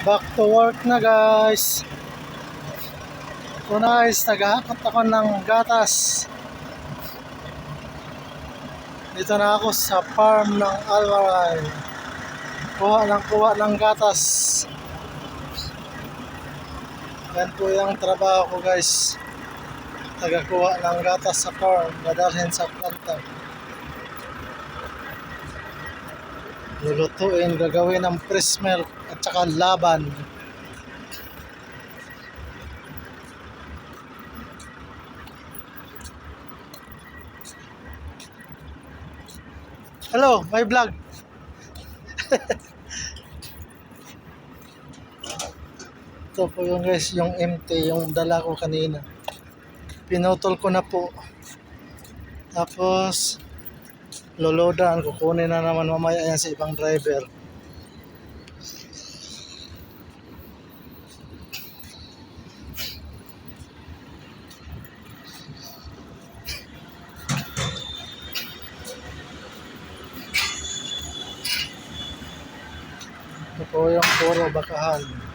Back to work na guys. So guys, naghahakot ako ng gatas. Dito na ako sa farm ng Almaray. Kuha ng gatas. Yan po yung trabaho ko guys. Tagakuha ng gatas sa farm, dadalhin sa planta. Lulutuin, gagawin ng fresh milk at saka laban. Hello, my vlog. Ito po yung guys, yung empty, yung dala ko kanina. Pinutol ko na po. Tapos, lolodan, kukunin na naman mamaya yan sa ibang driver. Ito po yung puro bakahan.